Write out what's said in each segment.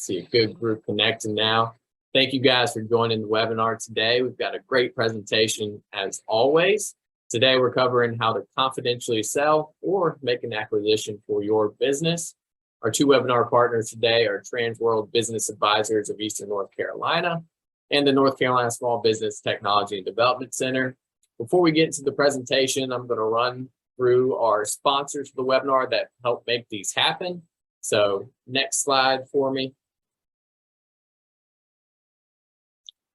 See a good group connecting now. Thank you guys for joining the webinar today. We've got a great presentation as always. Today we're covering how to confidentially sell or make an acquisition for your business. Our two webinar partners today are Transworld Business Advisors of Eastern North Carolina and the North Carolina Small Business Technology and Development Center. Before we get into the presentation, I'm going to run through our sponsors for the webinar that help make these happen. So next slide for me.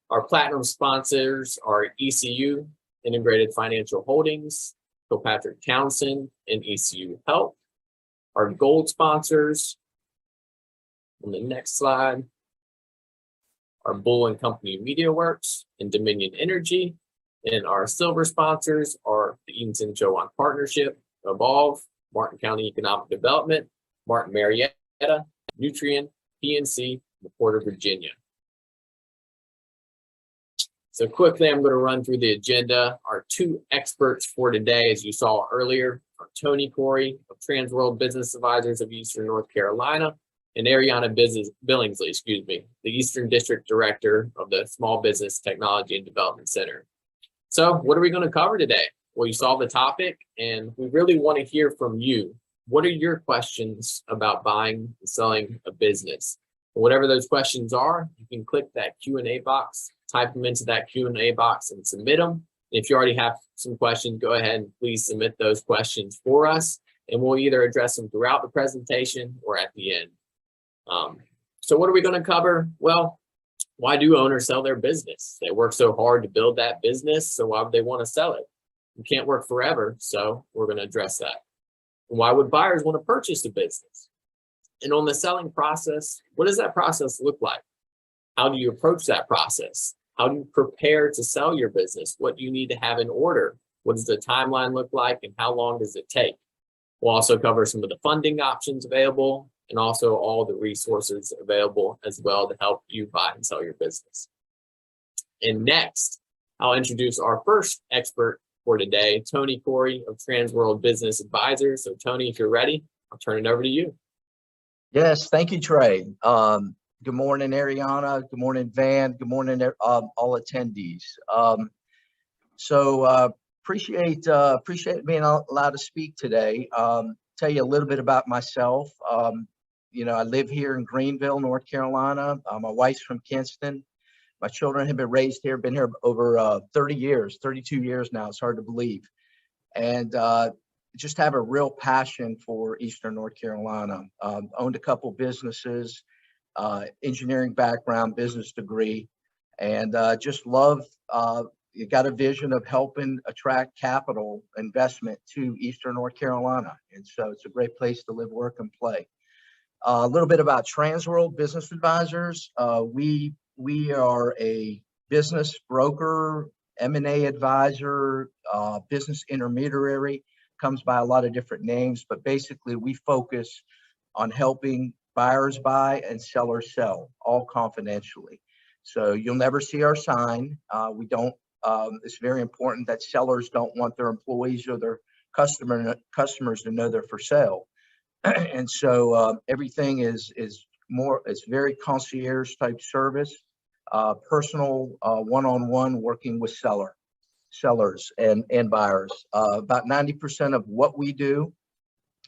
Our platinum sponsors are ECU, Integrated Financial Holdings, Kilpatrick Townsend, and ECU Health. Our gold sponsors, on the next slide, are Bull and Company MediaWorks and Dominion Energy. And our silver sponsors are the Eatonton Chowan Partnership, Evolve, Martin County Economic Development, Martin Marietta, Nutrien, ENC, and Port of Virginia. So quickly, I'm going to run through the agenda. Our two experts for today, as you saw earlier, are Tony Khoury of Transworld Business Advisors of Eastern North Carolina and Ariana Billingsley, the Eastern District Director of the Small Business Technology and Development Center. So what are we going to cover today? Well, you saw the topic, and we really want to hear from you. What are your questions about buying and selling a business? Whatever those questions are, you can click that Q&A box, type them into that Q&A box and submit them. If you already have some questions, go ahead and please submit those questions for us, and we'll either address them throughout the presentation or at the end. So what are we going to cover? Well, why do owners sell their business? They work so hard to build that business, so why would they want to sell it? You can't work forever, so we're going to address that. And why would buyers want to purchase a business? And on the selling process, what does that process look like? How do you approach that process? How do you prepare to sell your business? What do you need to have in order? What does the timeline look like, and how long does it take? We'll also cover some of the funding options available and also all the resources available as well to help you buy and sell your business. And next, I'll introduce our first expert for today, Tony Khoury of Transworld Business Advisors. So Tony, if you're ready, I'll turn it over to you. Yes, thank you, Trey. Good morning, Ariana. Good morning, Van. Good morning, all attendees. Appreciate being allowed to speak today. Tell you a little bit about myself. I live here in Greenville, North Carolina. My wife's from Kinston. My children have been raised here, been here over 30 years, 32 years now. It's hard to believe. And just have a real passion for Eastern North Carolina. Owned a couple businesses, engineering background, business degree, and just love, you got a vision of helping attract capital investment to Eastern North Carolina. And so it's a great place to live, work, and play. A little bit about Transworld Business Advisors. We are a business broker, M&A advisor, business intermediary, comes by a lot of different names, but basically we focus on helping buyers buy and sellers sell, all confidentially. So you'll never see our sign. It's very important that sellers don't want their employees or their customers to know they're for sale. And so everything is very concierge type service, personal one-on-one working with sellers and buyers. About 90% of what we do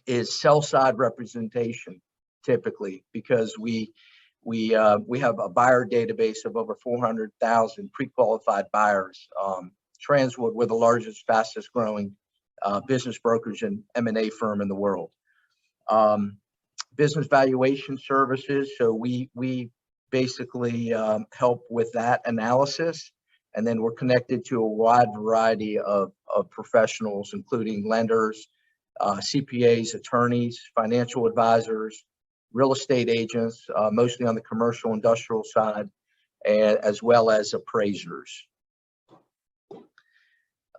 is sell side representation, typically, because we have a buyer database of over 400,000 pre-qualified buyers. Transworld, we're the largest, fastest growing business brokerage and M&A firm in the world. Business valuation services. So we basically help with that analysis. And then we're connected to a wide variety of professionals, including lenders, CPAs, attorneys, financial advisors, real estate agents, mostly on the commercial industrial side, as well as appraisers.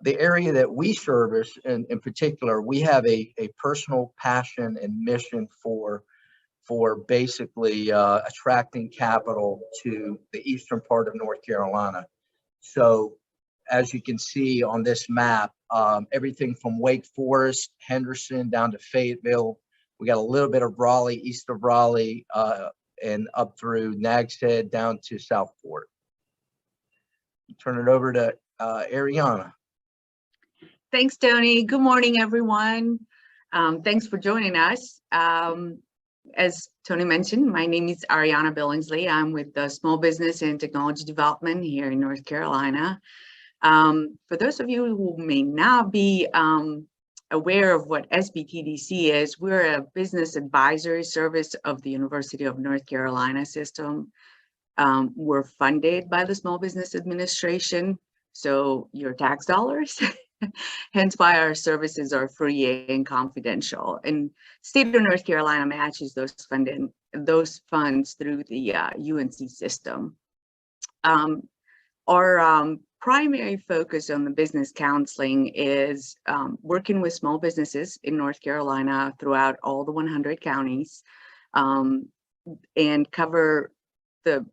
The area that we service, in particular, we have a personal passion and mission for basically attracting capital to the eastern part of North Carolina. So as you can see on this map, everything from Wake Forest, Henderson, down to Fayetteville. We got a little bit of Raleigh, east of Raleigh, and up through Nags Head down to Southport. Turn it over to Ariana. Thanks, Tony. Good morning, everyone. Thanks for joining us. As Tony mentioned, my name is Ariana Billingsley. I'm with the Small Business and Technology Development here in North Carolina. For those of you who may not be aware of what SBTDC is, we're a business advisory service of the University of North Carolina system. We're funded by the Small Business Administration, so your tax dollars. Hence why our services are free and confidential. And state of North Carolina matches those funds through the UNC system. Our primary focus on the business counseling is working with small businesses in North Carolina throughout all the 100 counties, and cover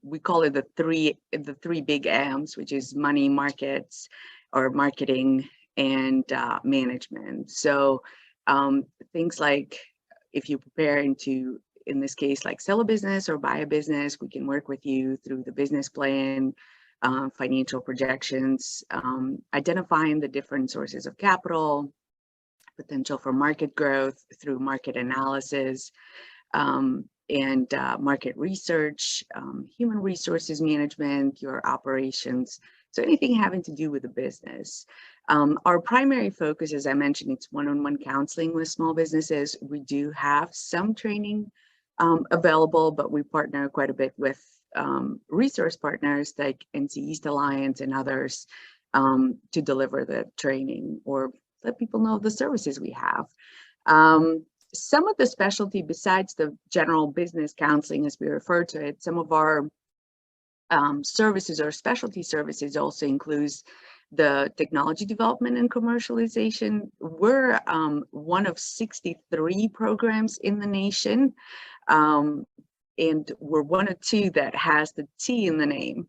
we call it the three big M's, which is money, markets, or marketing, and management. So things like if you're preparing to, in this case, like sell a business or buy a business, we can work with you through the business plan, financial projections, identifying the different sources of capital, potential for market growth through market analysis, and market research, human resources management, your operations. So anything having to do with the business. Our primary focus, as I mentioned, it's one-on-one counseling with small businesses. We do have some training available, but we partner quite a bit with resource partners like NC East Alliance and others to deliver the training or let people know the services we have. Some of the specialty, besides the general business counseling, as we refer to it, some of our services or specialty services also includes the technology development and commercialization. We're one of 63 programs in the nation, and we're one of two that has the T in the name.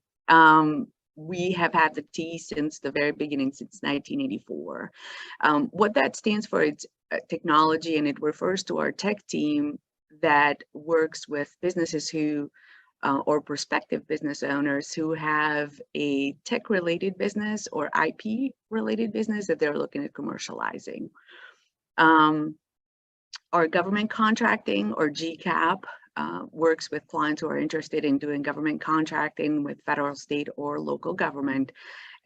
We have had the T since the very beginning, since 1984. What that stands for is technology, and it refers to our tech team that works with businesses who or prospective business owners who have a tech-related business or IP-related business that they're looking at commercializing. Our government contracting, or GCAP, works with clients who are interested in doing government contracting with federal, state, or local government.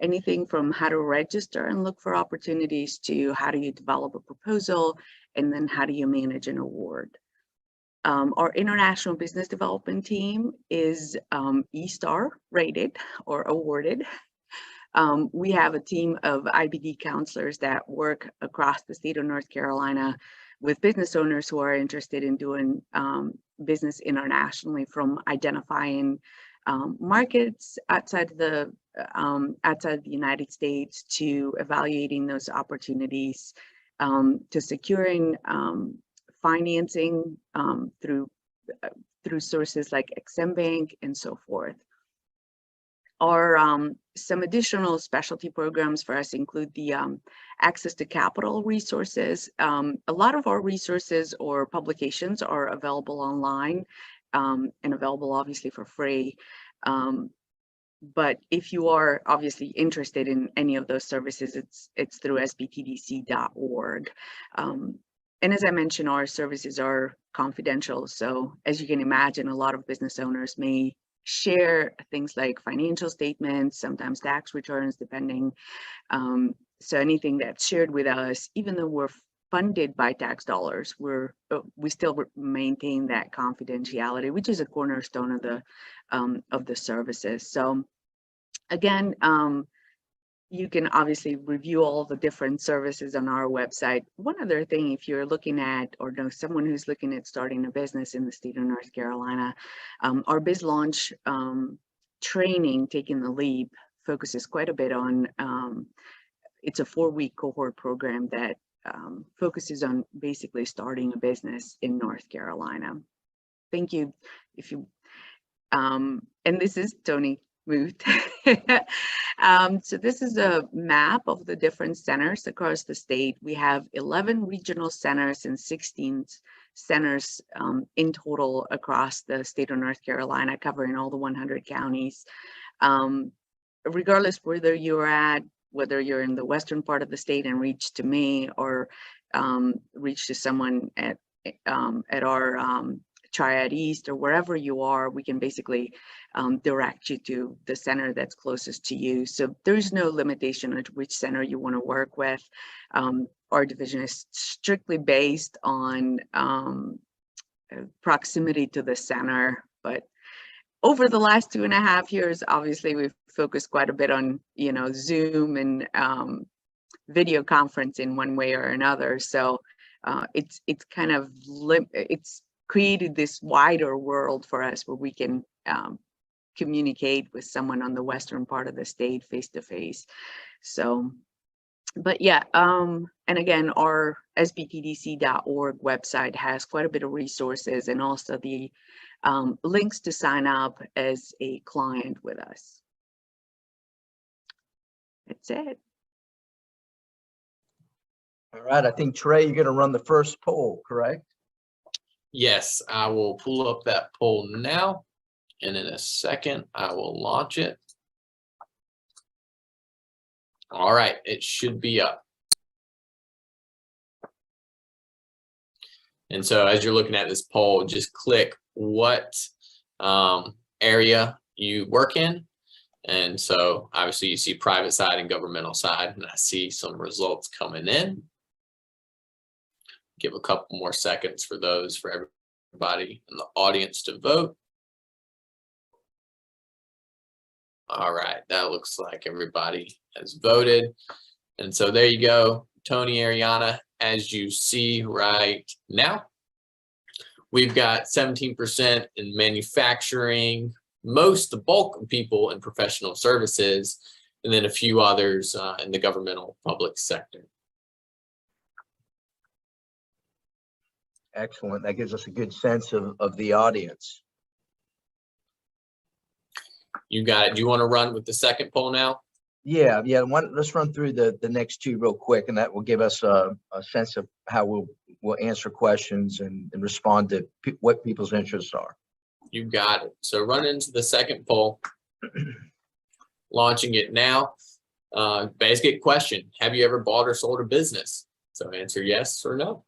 Anything from how to register and look for opportunities to how do you develop a proposal, and then how do you manage an award. Our international business development team is E-Star rated or awarded. We have a team of IBD counselors that work across the state of North Carolina with business owners who are interested in doing business internationally, from identifying markets outside the United States to evaluating those opportunities, to securing financing through sources like Exim Bank and so forth. Our some additional specialty programs for us include the access to capital resources. A lot of our resources or publications are available online and available obviously for free. But if you are obviously interested in any of those services, it's through sbtdc.org. And as I mentioned, our services are confidential. So as you can imagine, a lot of business owners may share things like financial statements, sometimes tax returns, depending. So anything that's shared with us, even though we're funded by tax dollars, we still maintain that confidentiality, which is a cornerstone of the services. So again, you can obviously review all the different services on our website. One other thing, if you're looking at or know someone who's looking at starting a business in the state of North Carolina, our Biz Launch training, Taking the Leap, focuses quite a bit on, it's a 4-week cohort program that focuses on basically starting a business in North Carolina. Thank you. And this is Tony moved. So this is a map of the different centers across the state. We have 11 regional centers and 16 centers in total across the state of North Carolina, covering all the 100 counties. Regardless whether you're at, whether you're in the western part of the state and reach to me, or reach to someone at our Triad East, or wherever you are, we can basically direct you to the center that's closest to you. So there's no limitation on which center you want to work with. Our division is strictly based on proximity to the center, but over the last 2.5 years, obviously we've focused quite a bit on, you know, Zoom and video conferencing one way or another. So it's kind of it's created this wider world for us where we can communicate with someone on the western part of the state face to face. So, but yeah, and again, our sbtdc.org website has quite a bit of resources, and also the links to sign up as a client with us. That's it. All right, I think Trey, you're going to run the first poll, correct? Yes, I will pull up that poll now, and in a second, I will launch it. All right, it should be up. And so as you're looking at this poll, just click what area you work in. And so obviously you see private side and governmental side, and I see some results coming in. Give a couple more seconds for those, for everybody in the audience to vote. All right, that looks like everybody has voted. And so there you go, Tony, Ariana, as you see right now, we've got 17% in manufacturing, the bulk of people in professional services, and then a few others in the governmental public sector. Excellent. That gives us a good sense of the audience. You got it. Do you want to run with the second poll now? Yeah. Let's run through the next two real quick, and that will give us a sense of how we'll answer questions and respond to what people's interests are. You got it. So run into the second poll, launching it now. Basic question: have you ever bought or sold a business? So answer yes or no.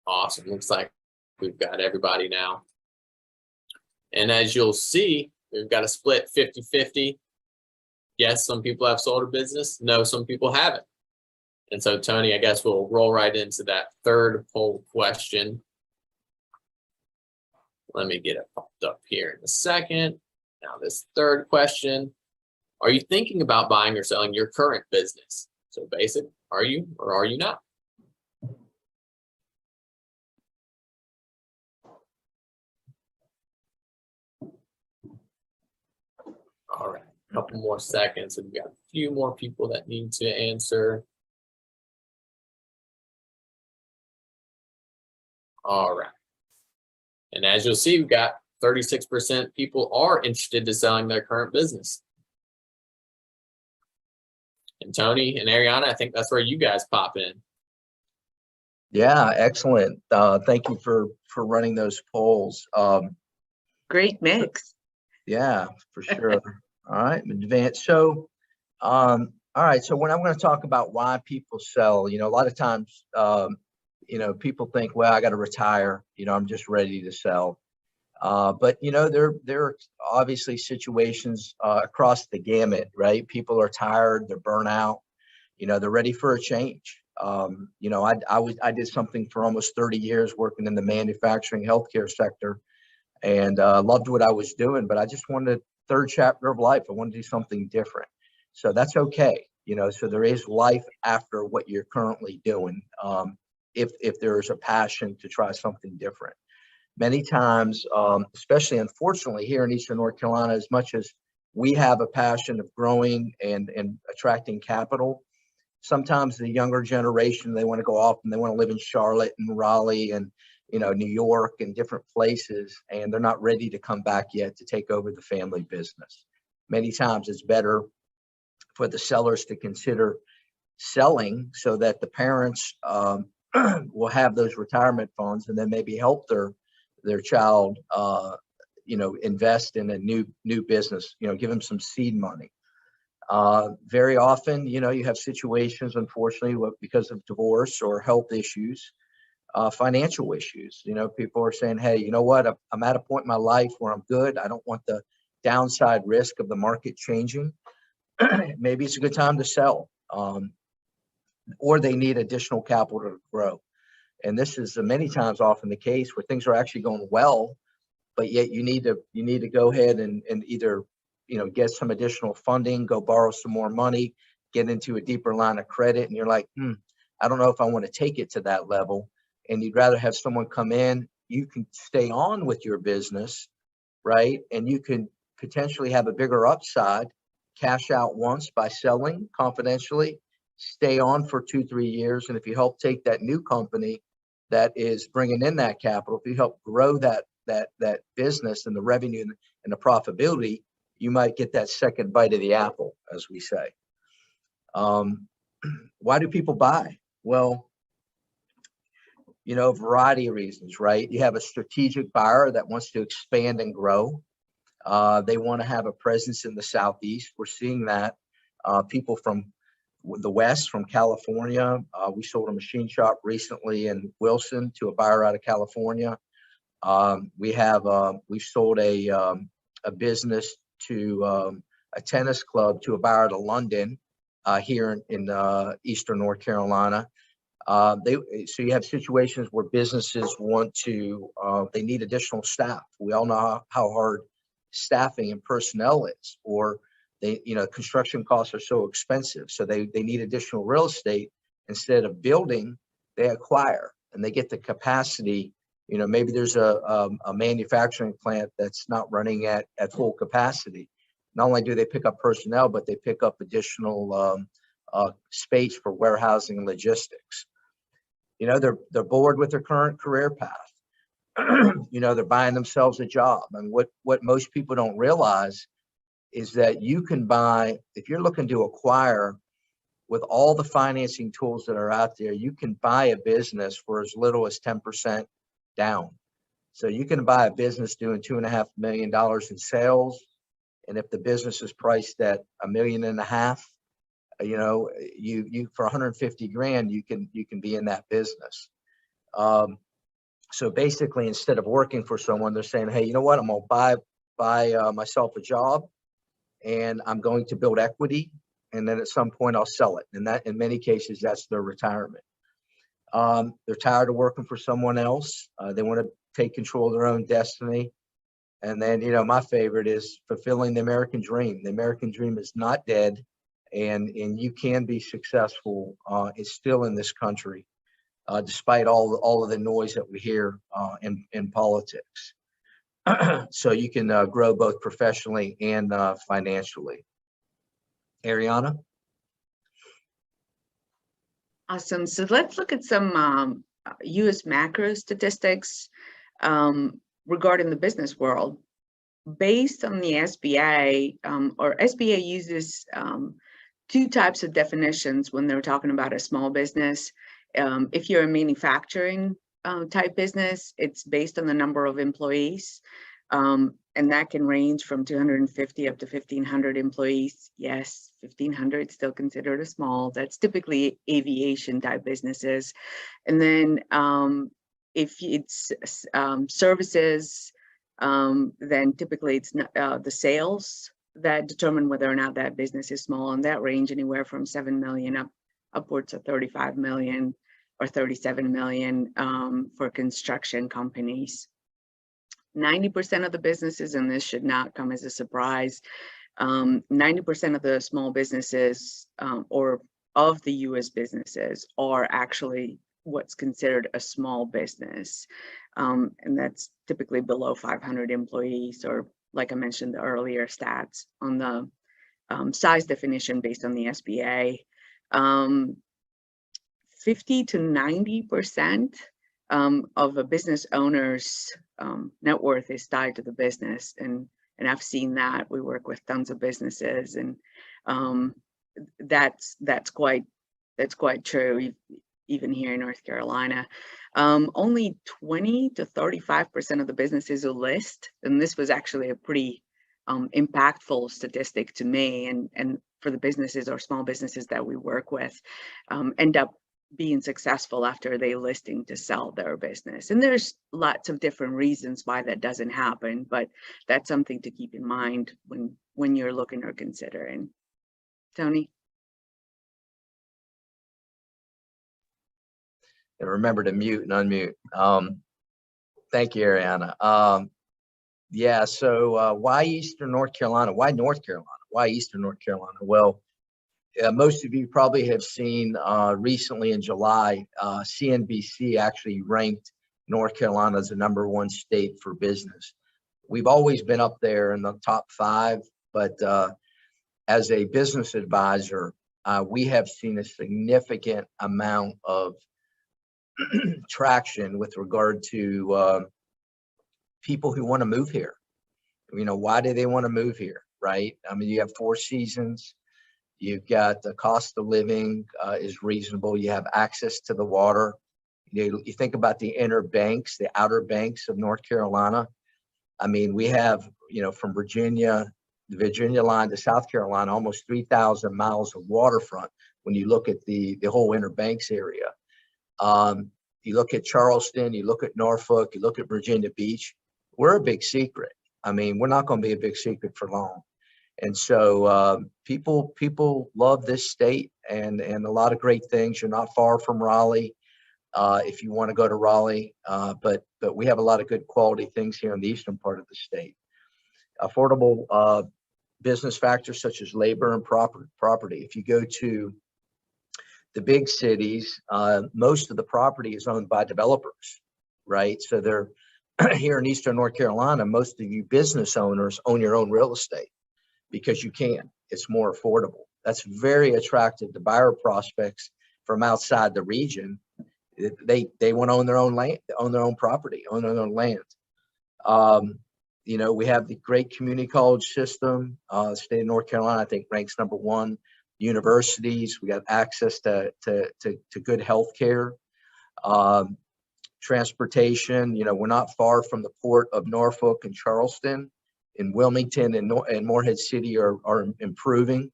Awesome. Looks like we've got everybody now. And as you'll see, we've got a split 50-50. Yes, some people have sold a business. No, some people haven't. And so, Tony, I guess we'll roll right into that third poll question. Let me get it popped up here in a second. Now, this third question: are you thinking about buying or selling your current business? So basic, are you or are you not? All right, a couple more seconds. We've got a few more people that need to answer. All right. And as you'll see, we've got 36% people are interested in selling their current business. And Tony and Ariana, I think that's where you guys pop in. Yeah, excellent. Thank you for running those polls. Great mix. Yeah, for sure. All right, advanced. So, all right. So when I'm going to talk about why people sell, a lot of times, people think, well, I got to retire. I'm just ready to sell. But there are obviously situations across the gamut, right? People are tired, they're burnt out, they're ready for a change. I did something for almost 30 years working in the manufacturing healthcare sector, and loved what I was doing, but I just wanted a third chapter of life. I want to do something different. So that's okay. So there is life after what you're currently doing. If there is a passion to try something different. Many times, especially unfortunately here in Eastern North Carolina, as much as we have a passion of growing and attracting capital, sometimes the younger generation, they want to go off and they want to live in Charlotte and Raleigh and New York and different places, and they're not ready to come back yet to take over the family business. Many times it's better for the sellers to consider selling so that the parents will have those retirement funds, and then maybe help their child invest in a new business, give them some seed money. Very often, you have situations, unfortunately, because of divorce or health issues, financial issues. People are saying, hey, you know what, I'm at a point in my life where I'm good. I don't want the downside risk of the market changing. Maybe it's a good time to sell, or they need additional capital to grow. And this is many times often the case where things are actually going well, but yet you need to go ahead and either get some additional funding, go borrow some more money, get into a deeper line of credit, and you're like, I don't know if I want to take it to that level. And you'd rather have someone come in. You can stay on with your business, right? And you can potentially have a bigger upside, cash out once by selling confidentially, stay on for 2-3 years. And if you help take that new company that is bringing in that capital, if you help grow that business and the revenue and the profitability, you might get that second bite of the apple, as we say. Why do people buy? Well, a variety of reasons, right? You have a strategic buyer that wants to expand and grow. They want to have a presence in the Southeast. We're seeing that. People from the West, from California. We sold a machine shop recently in Wilson to a buyer out of California. We've sold a business to a tennis club to a buyer out of London here in Eastern North Carolina. So you have situations where businesses they need additional staff. We all know how hard staffing and personnel is, or construction costs are so expensive. So they need additional real estate. Instead of building, they acquire, and they get the capacity. Maybe there's a manufacturing plant that's not running at full capacity. Not only do they pick up personnel, but they pick up additional space for warehousing and logistics. They're bored with their current career path. They're buying themselves a job. And what most people don't realize is that you can buy, if you're looking to acquire, with all the financing tools that are out there, you can buy a business for as little as 10% down. So you can buy a business doing $2.5 million in sales. And if the business is priced at $1.5 million, you for 150 grand, you can be in that business. So basically, instead of working for someone, they're saying, hey, you know what, I'm going to buy myself a job, and I'm going to build equity, and then at some point I'll sell it. And that, in many cases, that's their retirement. They're tired of working for someone else. They want to take control of their own destiny. And then, my favorite is fulfilling the American dream. The American dream is not dead, and you can be successful. It's still in this country, despite all of the noise that we hear in politics. So you can grow both professionally and financially. Ariana? Awesome. So let's look at some U.S. macro statistics regarding the business world. Based on the SBA, or SBA uses two types of definitions when they're talking about a small business. If you're a manufacturing type business, it's based on the number of employees. And that can range from 250 up to 1,500 employees. Yes, 1,500 still considered a small. That's typically aviation type businesses. And then if it's services, then typically it's the sales that determine whether or not that business is small, and that range anywhere from 7 million upwards of 35 million or 37 million for construction companies. 90% of the businesses, and this should not come as a surprise, 90% of the small businesses or of the US businesses are actually what's considered a small business. And that's typically below 500 employees, or like I mentioned, the earlier stats on the size definition based on the SBA. 50 to 90% of a business owner's net worth is tied to the business, and I've seen that. We work with tons of businesses, and that's quite true. Even here in North Carolina, only 20 to 35% of the businesses who list, and this was actually a pretty impactful statistic to me, and for the businesses or small businesses that we work with, end up being successful after they listing to sell their business. And there's lots of different reasons why that doesn't happen, but that's something to keep in mind when you're looking or considering. Tony? And remember to mute and unmute. Thank you, Ariana. Yeah, so why Eastern North Carolina? Why North Carolina? Why Eastern North Carolina? Well, most of you probably have seen recently in July, CNBC actually ranked North Carolina as the #1 state for business. We've always been up there in the top 5, but as a business advisor, we have seen a significant amount of traction with regard to people who want to move here. You know, why do they want to move here, right? I mean, you have 4 seasons. You've got the cost of living is reasonable. You have access to the water. You think about the inner banks, the outer banks of North Carolina. I mean, we have, you know, from Virginia, the Virginia line to South Carolina, almost 3,000 miles of waterfront when you look at the whole inner banks area. You look at Charleston, you look at Norfolk, you look at Virginia Beach. We're a big secret. I mean, we're not going to be a big secret for long. And so people love this state and a lot of great things. You're not far from Raleigh if you want to go to Raleigh, but we have a lot of good quality things here in the eastern part of the state. Affordable business factors such as labor and property. If you go to the big cities, most of the property is owned by developers, right? So they're here in Eastern North Carolina, most of you business owners own your own real estate because you can. It's more affordable. That's very attractive to buyer prospects from outside the region. They want to own their own land, own their own property, own their own land. You know, we have the great community college system. The state of North Carolina, I think, ranks #1. Universities, we got access to good health care. Transportation, you know, we're not far from the port of Norfolk and Charleston. In Wilmington and Morehead City are improving.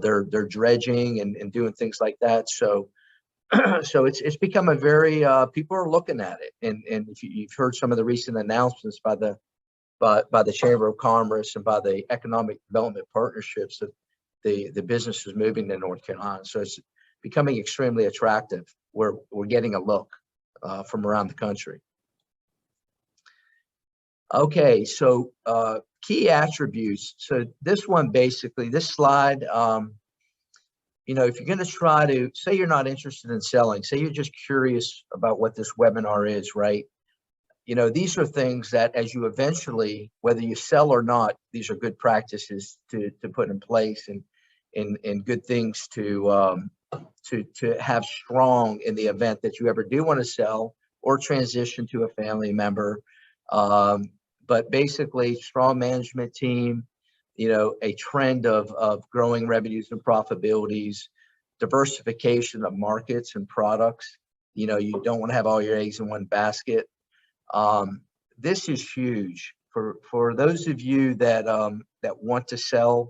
They're dredging and doing things like that. So so it's become a very people are looking at it. And if you've heard some of the recent announcements by the Chamber of Commerce and by the Economic Development Partnerships, that the business is moving to North Carolina. So it's becoming extremely attractive. We're getting a look from around the country. Okay, so key attributes. So this one, basically, this slide, you know, if you're going to try to, say you're not interested in selling, say you're just curious about what this webinar is, right? You know, these are things that as you eventually, whether you sell or not, these are good practices to put in place and good things to have strong in the event that you ever do want to sell or transition to a family member. But basically, strong management team, you know, a trend of growing revenues and profitabilities, diversification of markets and products. You know, you don't want to have all your eggs in one basket. This is huge for those of you that want to sell.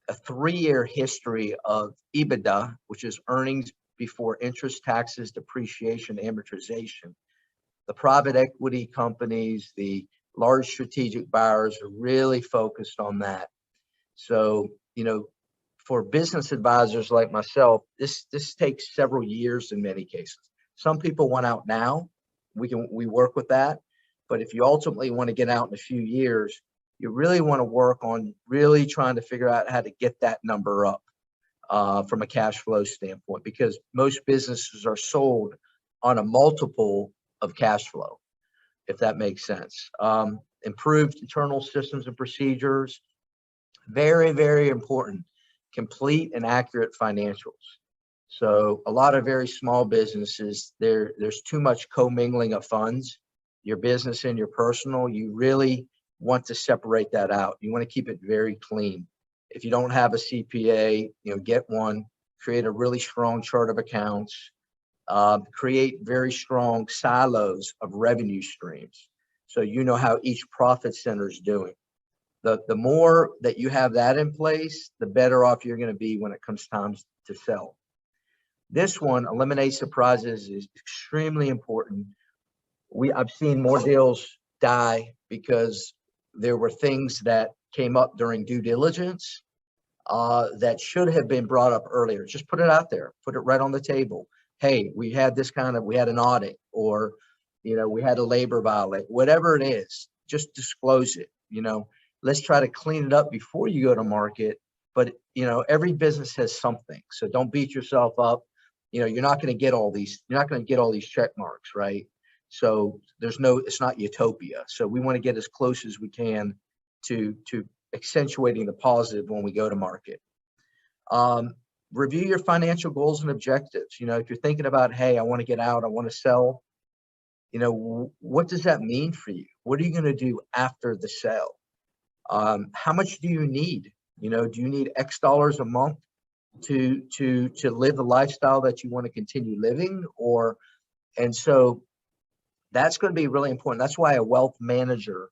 A 3-year history of EBITDA, which is earnings before interest, taxes, depreciation, amortization. The private equity companies, the large strategic buyers are really focused on that. So, you know, for business advisors like myself, this takes several years in many cases. Some people want out now. We work with that. But if you ultimately want to get out in a few years, you really want to work on really trying to figure out how to get that number up from a cash flow standpoint, because most businesses are sold on a multiple of cash flow, if that makes sense. Improved internal systems and procedures, very, very important. Complete and accurate financials. So a lot of very small businesses, there's too much commingling of funds, your business and your personal. You really want to separate that out. You want to keep it very clean. If you don't have a CPA, get one, create a really strong chart of accounts, create very strong silos of revenue streams. So you know how each profit center is doing. The more that you have that in place, the better off you're going to be when it comes time to sell. This one, eliminate surprises, is extremely important. I've seen more deals die because there were things that came up during due diligence that should have been brought up earlier. Just put it out there, put it right on the table. Hey, we had an audit, or, we had a labor violation, whatever it is, just disclose it. Let's try to clean it up before you go to market. But, every business has something. So don't beat yourself up. You're not going to get all these check marks, right? So it's not utopia. So we want to get as close as we can to accentuating the positive when we go to market. Review your financial goals and objectives. If you're thinking about, hey, I want to get out, I want to sell, what does that mean for you? What are you going to do after the sale? How much do you need? Do you need X dollars a month to live the lifestyle that you want to continue living? And so that's going to be really important. That's why a wealth manager,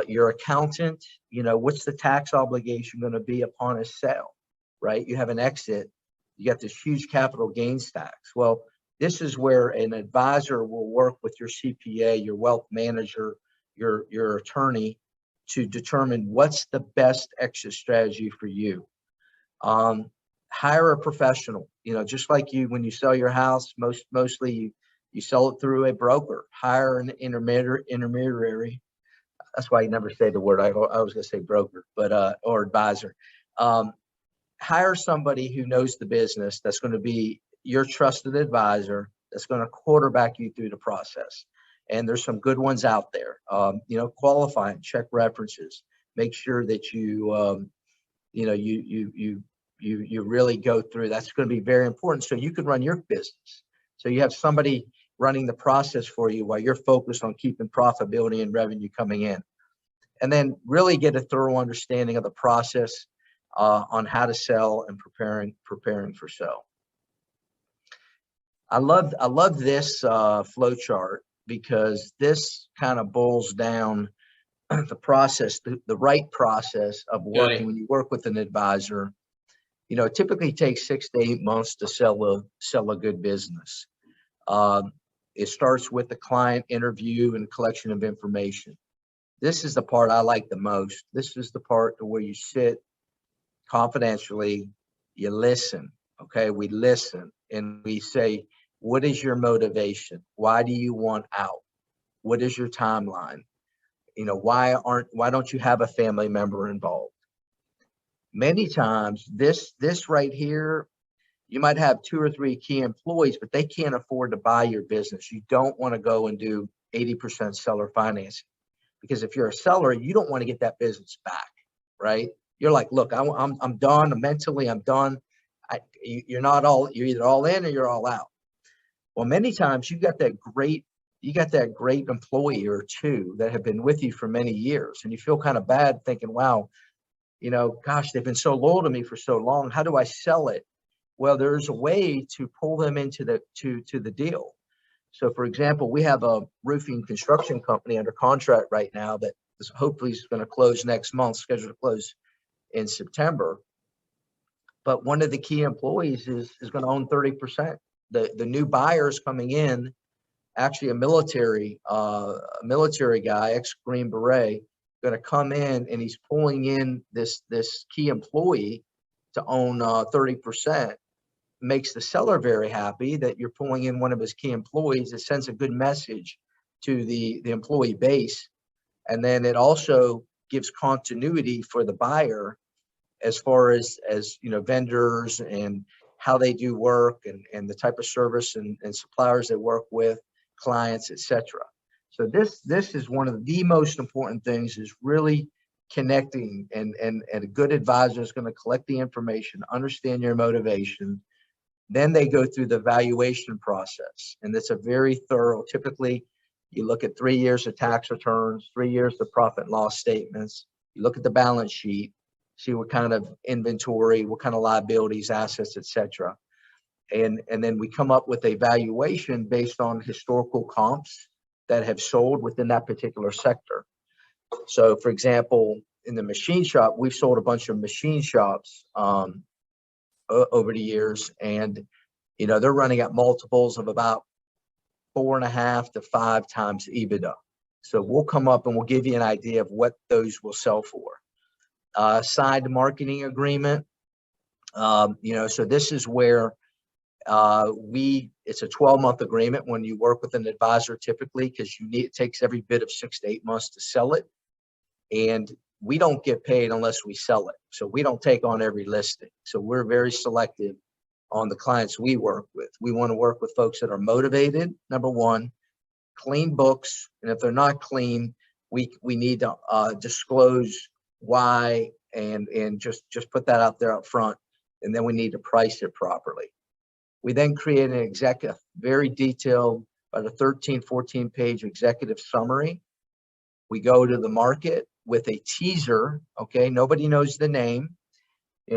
your accountant, what's the tax obligation going to be upon a sale, right? You have an exit, you got this huge capital gains tax. Well, this is where an advisor will work with your CPA, your wealth manager, your attorney, to determine what's the best exit strategy for you. Hire a professional. Just like when you sell your house, mostly you sell it through a broker. Hire an intermediary. That's why you never say the word. I was going to say broker, but or advisor. Hire somebody who knows the business, that's going to be your trusted advisor, that's going to quarterback you through the process. And there's some good ones out there. Qualify and check references. Make sure that you really go through. That's going to be very important, so you can run your business. So you have somebody running the process for you while you're focused on keeping profitability and revenue coming in. And then really get a thorough understanding of the process on how to sell and preparing for sale. I love this flow chart, because this kind of boils down the process, the right process of working. When you work with an advisor, it typically takes 6 to 8 months to sell a good business. It starts with the client interview and collection of information. This is the part I like the most. This is the part where you sit confidentially, you listen. Okay, we listen and we say, what is your motivation? Why do you want out? What is your timeline? Why don't you have a family member involved? Many times this right here, you might have 2 or 3 key employees, but they can't afford to buy your business. You don't want to go and do 80% seller financing, because if you're a seller, you don't want to get that business back, right? You're like, look, I'm done. Mentally, I'm done. You're either all in or you're all out. Well, many times you got that great employee or 2 that have been with you for many years, and you feel kind of bad thinking, wow, gosh, they've been so loyal to me for so long. How do I sell it? Well, there's a way to pull them into the deal. So, for example, we have a roofing construction company under contract right now that hopefully is going to close next month, scheduled to close in September. But one of the key employees is going to own 30%. The new buyers coming in, actually a military guy, ex-Green Beret, going to come in, and he's pulling in this key employee to own 30%. Makes the seller very happy that you're pulling in one of his key employees. It sends a good message to the employee base. And then it also gives continuity for the buyer as far as vendors and how they do work, and the type of service and suppliers they work with, clients, etc. So this is one of the most important things, is really connecting, and a good advisor is going to collect the information, understand your motivation, Then they go through the valuation process, and it's a very thorough. Typically, you look at 3 years of tax returns, 3 years of profit and loss statements. You look at the balance sheet, see what kind of inventory, what kind of liabilities, assets, etc. And then we come up with a valuation based on historical comps that have sold within that particular sector. So, for example, in the machine shop, we've sold a bunch of machine shops over the years, and they're running at multiples of about 4.5 to 5 times EBITDA. So we'll come up and we'll give you an idea of what those will sell for. Signed marketing agreement. So this is where it's a 12-month agreement when you work with an advisor, typically, because it takes every bit of 6 to 8 months to sell it. And we don't get paid unless we sell it. So we don't take on every listing. So we're very selective on the clients we work with. We want to work with folks that are motivated, number one, clean books. And if they're not clean, we need to disclose why and just put that out there up front. And then we need to price it properly. We then create an very detailed, about a 13, 14-page executive summary. We go to the market with a teaser, okay? Nobody knows the name.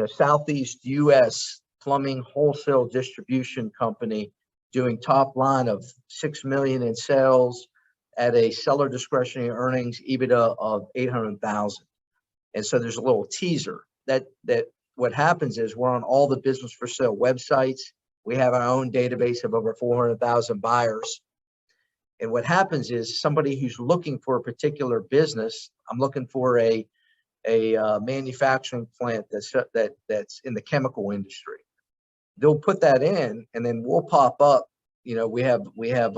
Southeast U.S. Plumbing Wholesale Distribution Company doing top line of $6 million in sales at a seller discretionary earnings EBITDA of $800,000. And so there's a little teaser that what happens is we're on all the business for sale websites. We have our own database of over 400,000 buyers. And what happens is somebody who's looking for a particular business, I'm looking for a manufacturing plant that's in the chemical industry. They'll put that in, and then we'll pop up. We have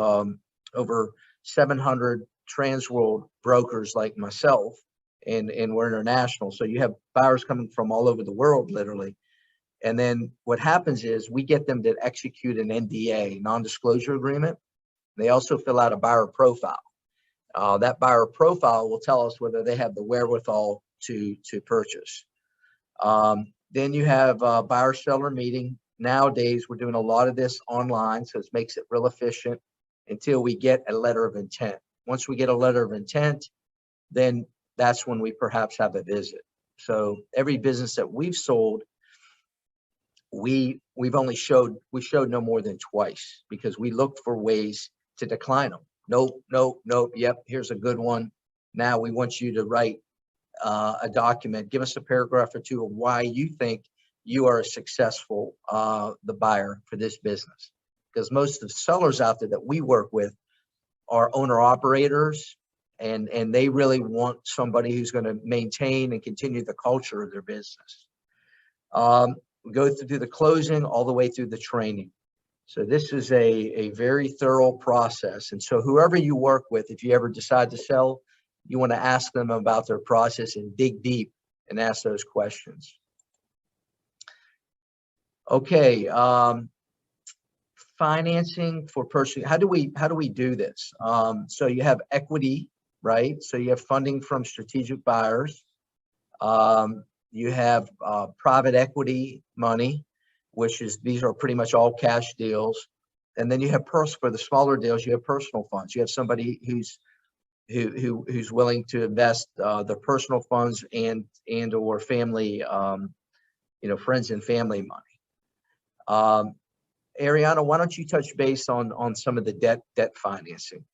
over 700 Transworld brokers like myself, and we're international. So you have buyers coming from all over the world, literally. And then what happens is we get them to execute an NDA, non-disclosure agreement. They also fill out a buyer profile. That buyer profile will tell us whether they have the wherewithal to purchase. Then you have a buyer-seller meeting. Nowadays, we're doing a lot of this online, so it makes it real efficient until we get a letter of intent. Once we get a letter of intent, then that's when we perhaps have a visit. So every business that we've sold, we showed no more than twice, because we looked for ways to decline them. Nope. Yep, here's a good one. Now we want you to write a document. Give us a paragraph or two of why you think you are a successful the buyer for this business. Because most of the sellers out there that we work with are owner operators, and they really want somebody who's going to maintain and continue the culture of their business. We go through the closing all the way through the training. So this is a very thorough process. And so whoever you work with, if you ever decide to sell, you want to ask them about their process and dig deep and ask those questions. Okay, financing for person. How do we do this? So you have equity, right? So you have funding from strategic buyers. You have private equity money, which is, these are pretty much all cash deals. And then you have for the smaller deals, you have personal funds. You have somebody who's willing to invest their personal funds and or family, friends and family money. Ariana, why don't you touch base on some of the debt financing?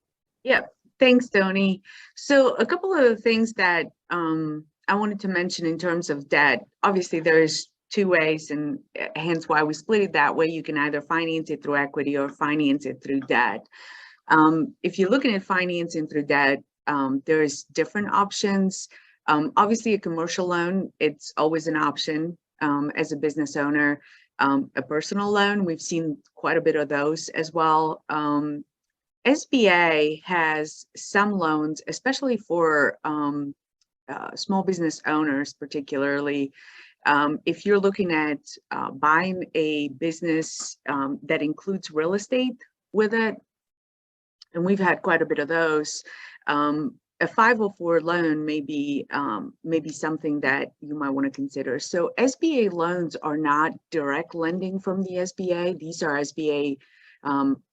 Yeah, thanks, Tony. So a couple of the things that I wanted to mention in terms of debt. Obviously, there's two ways, and hence why we split it that way. You can either finance it through equity or finance it through debt. If you're looking at financing through debt, there's different options. Obviously, a commercial loan, it's always an option as a business owner. A personal loan, we've seen quite a bit of those as well. SBA has some loans, especially for small business owners, particularly. If you're looking at buying a business that includes real estate with it, and we've had quite a bit of those, a 504 loan may be something that you might want to consider. So SBA loans are not direct lending from the SBA. These are SBA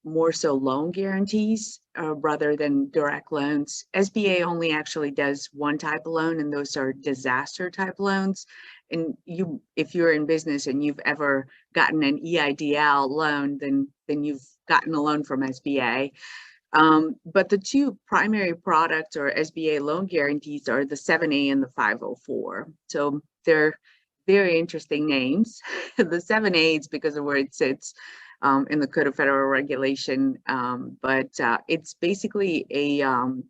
more so loan guarantees rather than direct loans. SBA only actually does one type of loan, and those are disaster type loans. And if you're in business and you've ever gotten an EIDL loan, then you've gotten a loan from SBA. But the two primary products or SBA loan guarantees are the 7A and the 504. So they're very interesting names. The 7A is because of where it sits in the Code of Federal Regulation, but it's basically the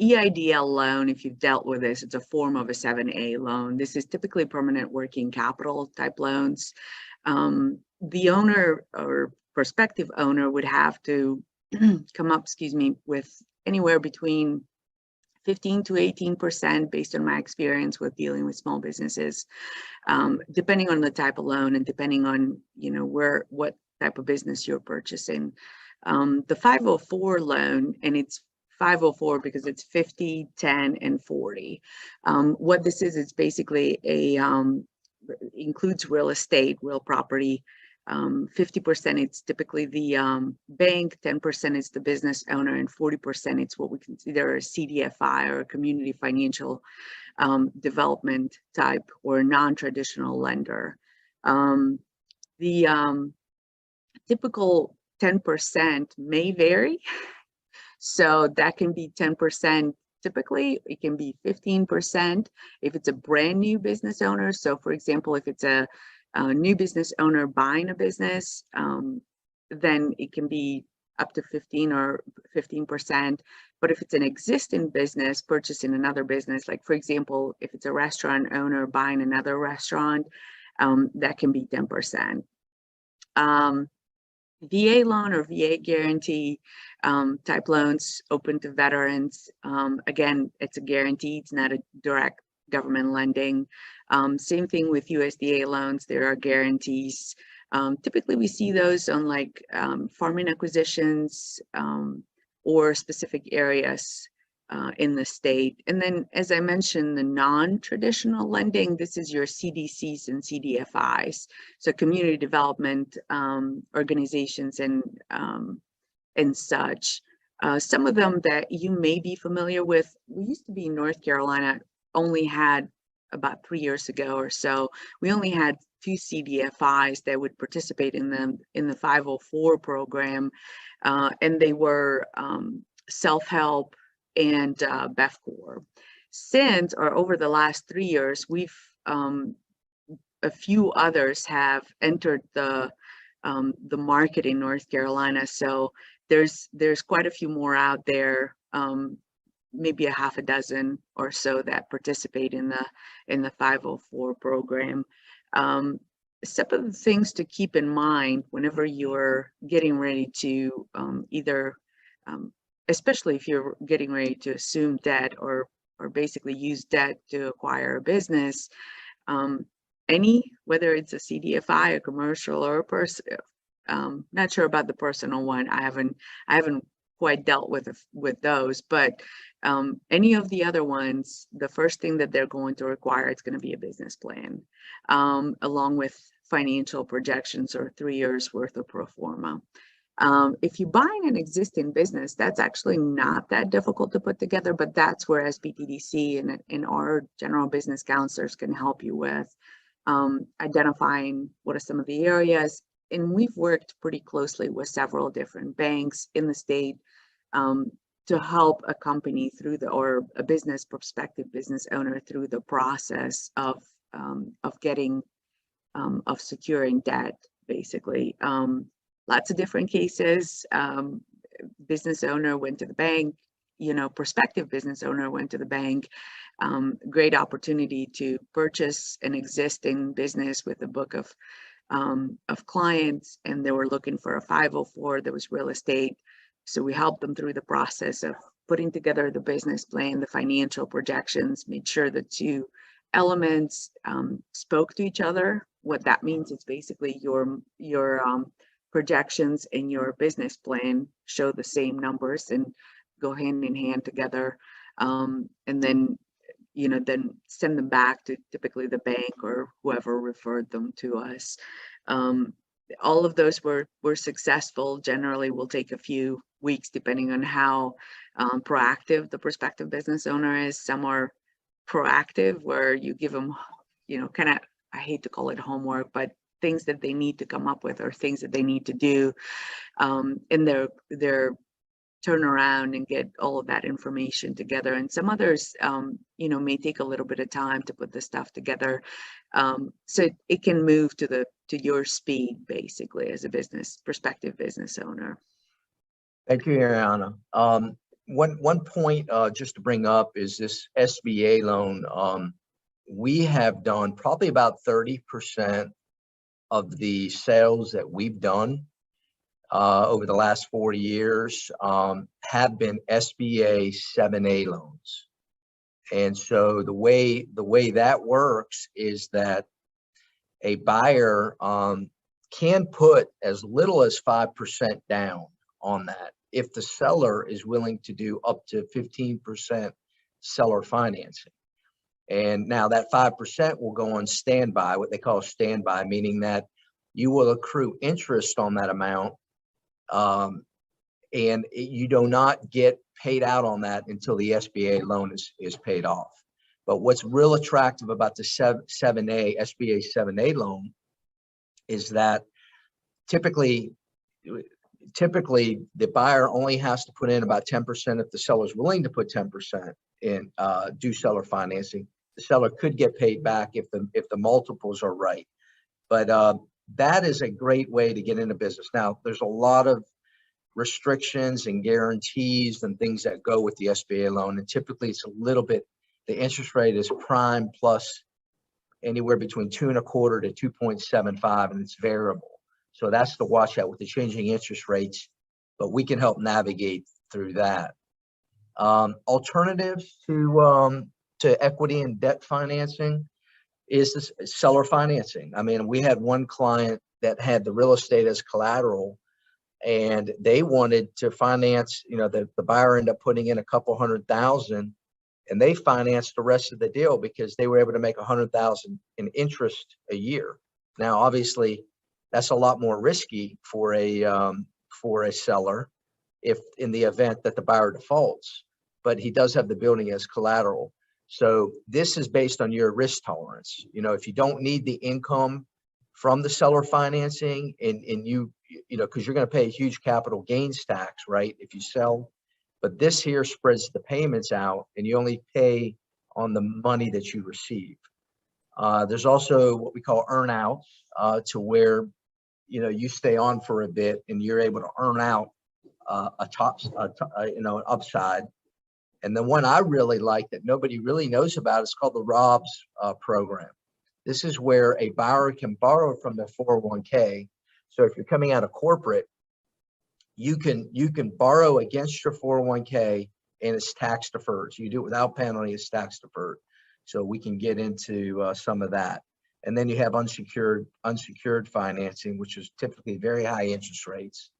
EIDL loan. If you've dealt with this, it's a form of a 7A loan. This is typically permanent working capital type loans. The owner or prospective owner would have to come up, with anywhere between 15 to 18% based on my experience with dealing with small businesses, depending on the type of loan and depending on, what type of business you're purchasing. The 504 loan, and it's 504 because it's 50, 10, and 40. What this is basically includes real estate, real property. 50% it's typically the bank, 10% is the business owner, and 40% it's what we consider a CDFI or a community financial development type or non-traditional lender. The typical 10% may vary. So that can be 10%. Typically, it can be 15% if it's a brand new business owner. So for example, if it's a new business owner buying a business, then it can be up to 15 or 15%. But if it's an existing business purchasing another business, like for example, if it's a restaurant owner buying another restaurant, that can be 10%. VA loan or VA guarantee type loans open to veterans. Again, it's a guarantee, it's not a direct government lending. Same thing with USDA loans, there are guarantees. Typically we see those on like farming acquisitions or specific areas in the state. And then, as I mentioned, the non-traditional lending, this is your CDCs and CDFIs, so community development organizations and such. Some of them that you may be familiar with, we used to be in North Carolina, only had about 3 years ago or so, we only had 2 CDFIs that would participate in the 504 program, and they were self-help and BEFCOR. Since, or over the last 3 years, we've a few others have entered the market in North Carolina. So there's quite a few more out there, maybe a half a dozen or so that participate in the 504 program. Some of the things to keep in mind whenever you're getting ready to especially if you're getting ready to assume debt or basically use debt to acquire a business, whether it's a CDFI, a commercial, or a person, not sure about the personal one. I haven't quite dealt with those, but any of the other ones, the first thing that they're going to require, it's going to be a business plan, along with financial projections or 3 years worth of pro forma. If you're buying an existing business, that's actually not that difficult to put together, but that's where SBTDC and our general business counselors can help you with identifying what are some of the areas. And we've worked pretty closely with several different banks in the state to help a company through or a prospective business owner through the process of securing debt, basically. Lots of different cases. Business owner went to the bank, prospective business owner went to the bank. Great opportunity to purchase an existing business with a book of clients, and they were looking for a 504. There was real estate. So we helped them through the process of putting together the business plan, the financial projections, made sure the two elements spoke to each other. What that means is basically your projections and your business plan show the same numbers, and go hand in hand together. And then, then send them back to typically the bank or whoever referred them to us. All of those were successful. Generally will take a few weeks depending on how proactive the prospective business owner is. Some are proactive where you give them, kind of, I hate to call it homework, but things that they need to come up with or things that they need to do. And they're turn around and get all of that information together. And some others, may take a little bit of time to put the stuff together. So it can move to your speed, basically, as a prospective business owner. Thank you, Ariana. One point just to bring up is this SBA loan. We have done probably about 30% of the sales that we've done over the last 40 years have been SBA 7A loans. And so the way that works is that a buyer can put as little as 5% down on that if the seller is willing to do up to 15% seller financing. And now that 5% will go on standby, what they call standby, meaning that you will accrue interest on that amount. And you do not get paid out on that until the SBA loan is paid off. But what's real attractive about the 7A, SBA 7A loan is that typically the buyer only has to put in about 10% if the seller is willing to put 10% in, do seller financing. The seller could get paid back if the multiples are right. But that is a great way to get into business. Now, there's a lot of restrictions and guarantees and things that go with the SBA loan. And typically it's a little bit, the interest rate is prime plus anywhere between 2.25% to 2.75, and it's variable. So that's the watch out with the changing interest rates, but we can help navigate through that. Alternatives to equity and debt financing is this seller financing. I mean, we had one client that had the real estate as collateral, and they wanted to finance, the buyer ended up putting in a couple $100,000, and they financed the rest of the deal because they were able to make $100,000 in interest a year. Now, obviously, that's a lot more risky for a seller if in the event that the buyer defaults, but he does have the building as collateral. So this is based on your risk tolerance. If you don't need the income from the seller financing and because you're going to pay a huge capital gains tax, right, if you sell, but this here spreads the payments out and you only pay on the money that you receive. There's also what we call earnouts to where, you stay on for a bit and you're able to earn out an upside. And the one I really like that nobody really knows about is called the ROBS program. This is where a buyer can borrow from their 401k. So if you're coming out of corporate, you can borrow against your 401k and it's tax deferred. So you do it without penalty, it's tax deferred. So we can get into some of that. And then you have unsecured financing, which is typically very high interest rates.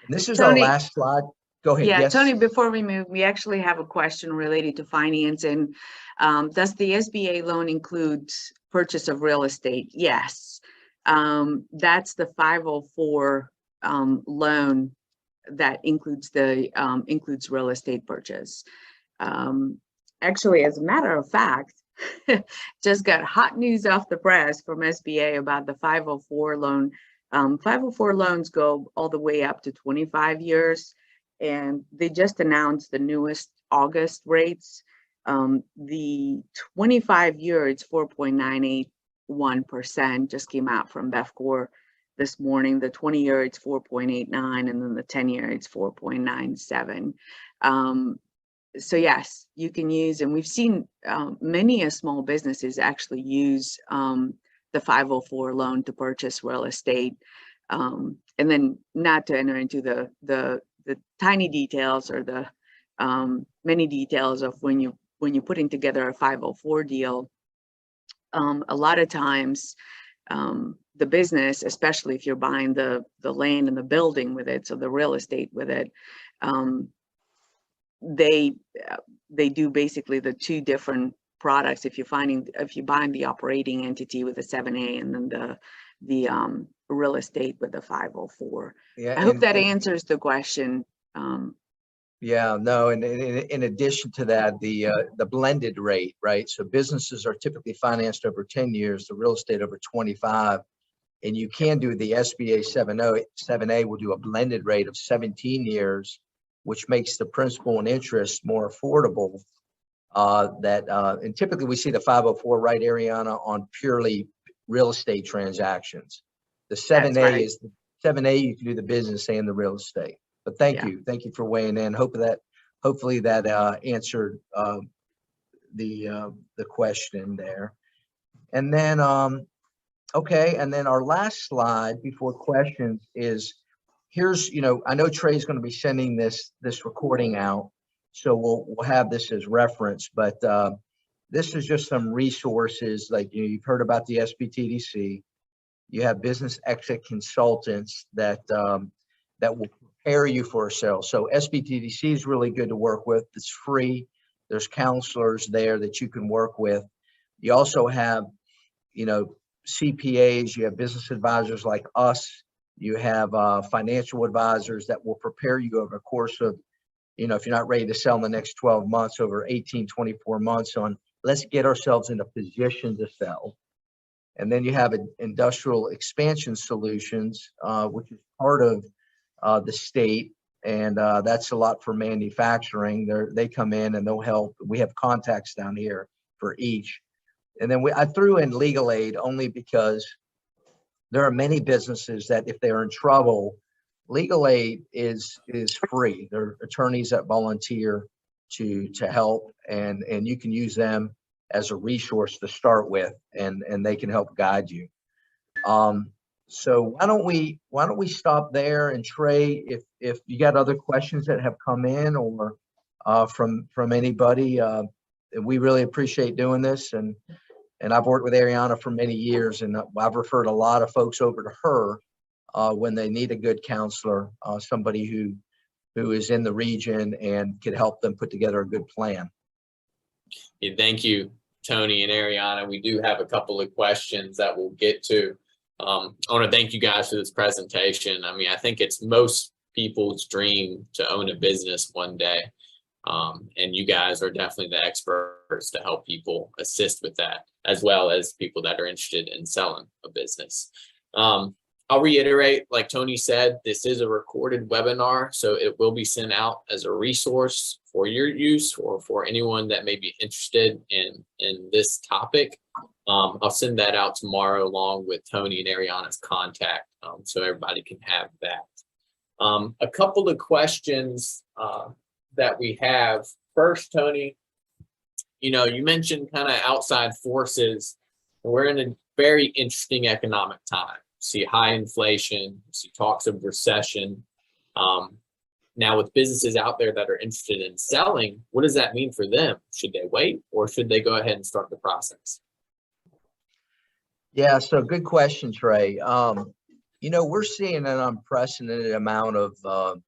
This is Tony, our last slide. Go ahead. Yeah, Yes. Tony, before we move, we actually have a question related to finance. And does the SBA loan include purchase of real estate? Yes. That's the 504 loan that includes real estate purchase. Actually, as a matter of fact, just got hot news off the press from SBA about the 504 loan. 504 loans go all the way up to 25 years. And they just announced the newest August rates. The 25-year, it's 4.981%, just came out from BEFCOR this morning. The 20-year, it's 4.89, and then the 10-year, it's 4.97. So yes, you can use, and we've seen many small businesses actually use the 504 loan to purchase real estate. And then not to enter into the tiny details or the many details of when you're putting together a 504 deal, a lot of times the business, especially if you're buying the land and the building with it, so the real estate with it, they do basically the two different products. If you're buying the operating entity with the 7A and then the real estate with the 504. Yeah, I hope that answers the question. Yeah, no, and in addition to that, the blended rate, right? So businesses are typically financed over 10 years, the real estate over 25. And you can do the SBA 7A will do a blended rate of 17 years, which makes the principal and interest more affordable. And typically we see the 504, right, Ariana, on purely real estate transactions. The 7A is the 7A, you can do the business and the real estate. But thank you for weighing in. Hopefully that answered the question there. And then okay, and then our last slide before questions is, here's, I know Trey's going to be sending this recording out, so we'll have this as reference, but this is just some resources. Like, you've heard about the SBTDC. You have business exit consultants that will prepare you for a sale. So SBTDC is really good to work with. It's free. There's counselors there that you can work with. You also have, CPAs, you have business advisors like us, you have financial advisors that will prepare you over the course of, if you're not ready to sell in the next 12 months, over 18, 24 months on, let's get ourselves in a position to sell. And then you have industrial expansion solutions, which is part of the state. And that's a lot for manufacturing. They come in and they'll help. We have contacts down here for each. And then I threw in legal aid only because there are many businesses that if they're in trouble, legal aid is free. There are attorneys that volunteer to help, and you can use them as a resource to start with, and they can help guide you. So why don't we stop there? And Trey, if you got other questions that have come in or from anybody, we really appreciate doing this. And I've worked with Ariana for many years, and I've referred a lot of folks over to her when they need a good counselor, somebody who is in the region and can help them put together a good plan. Yeah, thank you, Tony and Ariana. We do have a couple of questions that we'll get to. I want to thank you guys for this presentation. I mean, I think it's most people's dream to own a business one day. And you guys are definitely the experts to help people assist with that, as well as people that are interested in selling a business. I'll reiterate, like Tony said, this is a recorded webinar, so it will be sent out as a resource for your use or for anyone that may be interested in this topic. I'll send that out tomorrow along with Tony and Ariana's contact, so everybody can have that. A couple of questions that we have. First, Tony, you mentioned kind of outside forces. We're in a very interesting economic time. See high inflation, see talks of recession. Now with businesses out there that are interested in selling, what does that mean for them? Should they wait or should they go ahead and start the process? Yeah, so good question, Trey. We're seeing an unprecedented amount of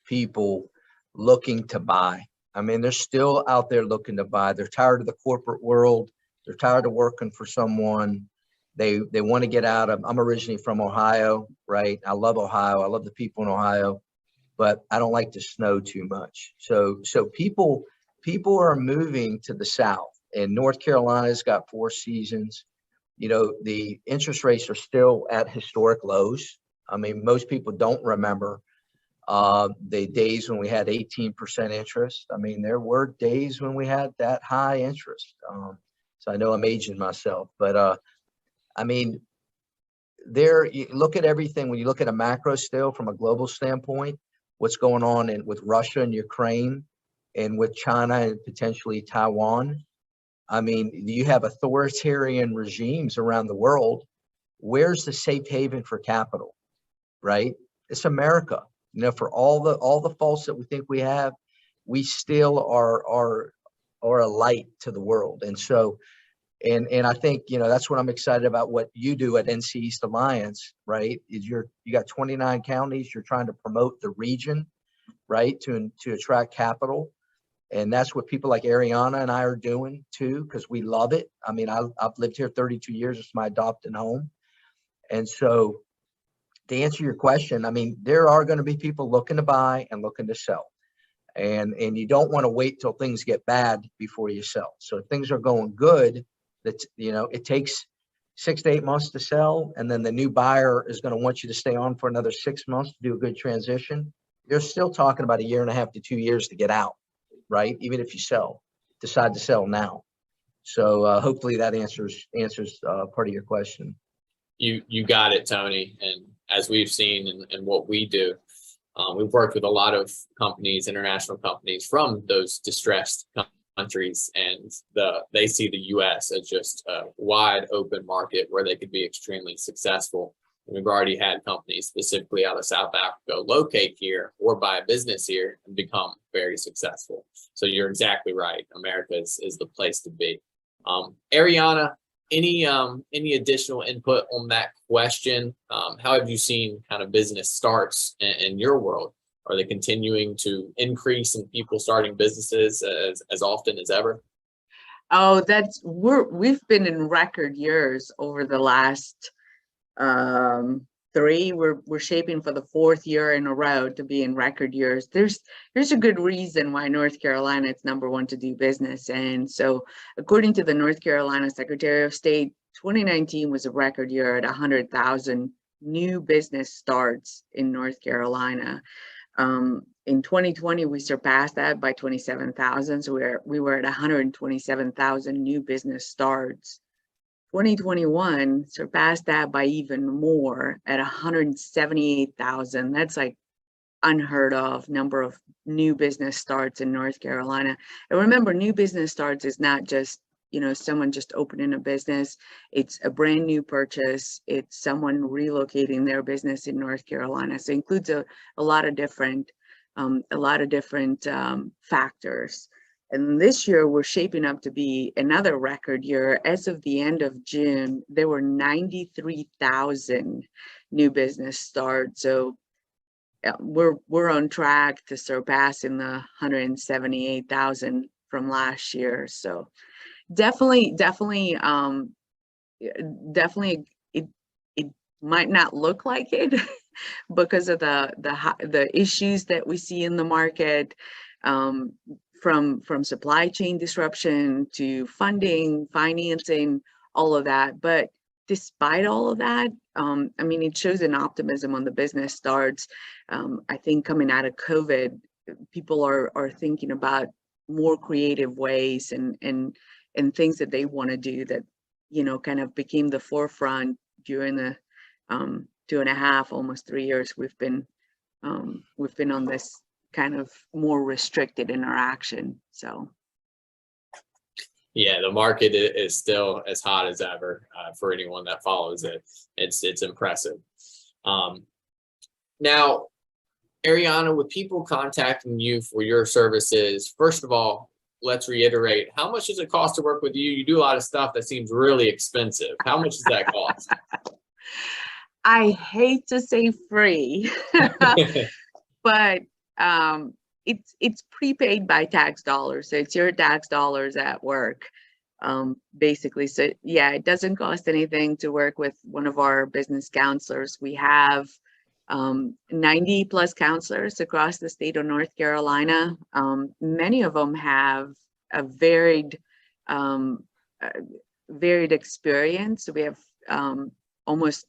people looking to buy. I mean, they're still out there looking to buy. They're tired of the corporate world. They're tired of working for someone. They want to get out of. I'm originally from Ohio, right? I love Ohio. I love the people in Ohio, but I don't like the snow too much. So people are moving to the South, and North Carolina's got 4 seasons. The interest rates are still at historic lows. I mean, most people don't remember the days when we had 18% interest. I mean, there were days when we had that high interest. So I know I'm aging myself, but I mean, you look at everything. When you look at a macro still from a global standpoint, what's going on with Russia and Ukraine and with China and potentially Taiwan. I mean, you have authoritarian regimes around the world. Where's the safe haven for capital, right? It's America. For all the faults that we think we have, we still are a light to the world. And so And I think, you know, that's what I'm excited about what you do at NC East Alliance, right? Is you got 29 counties, you're trying to promote the region, right? To attract capital. And that's what people like Ariana and I are doing too, because we love it. I mean, I've lived here 32 years. It's my adopted home. And so to answer your question, I mean, there are going to be people looking to buy and looking to sell. And you don't want to wait till things get bad before you sell. So if things are going good, that's, you know, it takes 6 to 8 months to sell. And then the new buyer is going to want you to stay on for another 6 months to do a good transition. You're still talking about 1.5 to 2 years to get out, right? Even if you decide to sell now. So hopefully that answers part of your question. You got it, Tony. And as we've seen and what we do, we've worked with a lot of companies, international companies from those distressed countries, and they see the U.S. as just a wide open market where they could be extremely successful. And we've already had companies specifically out of South Africa locate here or buy a business here and become very successful. So you're exactly right. America is the place to be. Ariana, any additional input on that question? How have you seen kind of business starts in your world? Are they continuing to increase in people starting businesses as often as ever? Oh, we've been in record years over the last 3. We're shaping for the 4th year in a row to be in record years. There's a good reason why North Carolina is #1 to do business. And so according to the North Carolina Secretary of State, 2019 was a record year at 100,000 new business starts in North Carolina. In 2020, we surpassed that by 27,000. So we were at 127,000 new business starts. 2021 surpassed that by even more at 178,000. That's like unheard of number of new business starts in North Carolina. And remember, new business starts is not just, you know, someone just opening a business. It's a brand new purchase. It's someone relocating their business in North Carolina. So it includes a lot of different factors. And this year we're shaping up to be another record year. As of the end of June, there were 93,000 new business starts. So we're on track to surpassing the 178,000 from last year. So definitely it might not look like it because of the issues that we see in the market, from supply chain disruption to funding, financing, all of that. But despite all of that, I mean, it shows an optimism on the business starts. I think coming out of COVID, people are thinking about more creative ways and things that they want to do that, you know, kind of became the forefront during the 2.5, almost 3 years we've been on this kind of more restricted interaction. So yeah, the market is still as hot as ever for anyone that follows it. It's impressive. Now, Ariana, with people contacting you for your services, first of all, let's reiterate, how much does it cost to work with you? You do a lot of stuff that seems really expensive. How much does that cost? I hate to say free, but it's prepaid by tax dollars. So it's your tax dollars at work, basically. So yeah, it doesn't cost anything to work with one of our business counselors. We have 90 plus counselors across the state of North Carolina. Many of them have a varied experience. So we have almost,